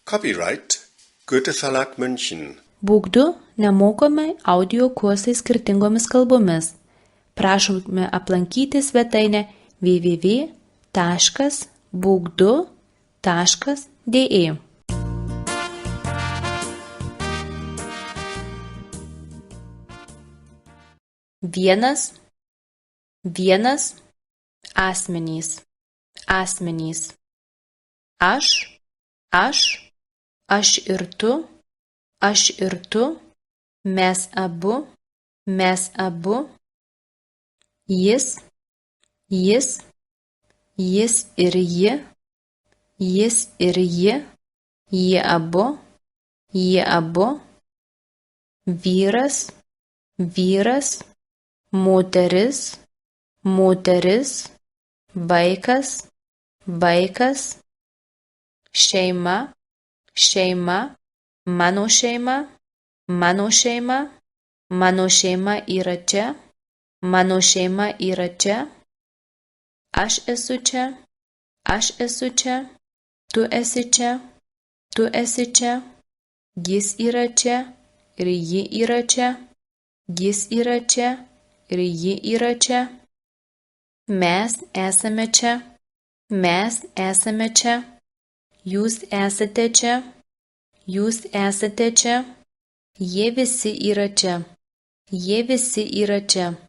Copyright Goethe Verlag München. Būk 2 nemokami audio kursai skirtingomis kalbomis. Prašome aplankyti svetainę www.book2.de. Vienas asmenys. Aš ir tu, mes abu, jis ir ji, jie abu, vyras, moteris, vaikas, šeima, mano šeima yra čia, aš esu čia, tu esi čia, jis yra čia ir ji yra čia, mes esame čia, jūs esate čia, jie visi yra čia.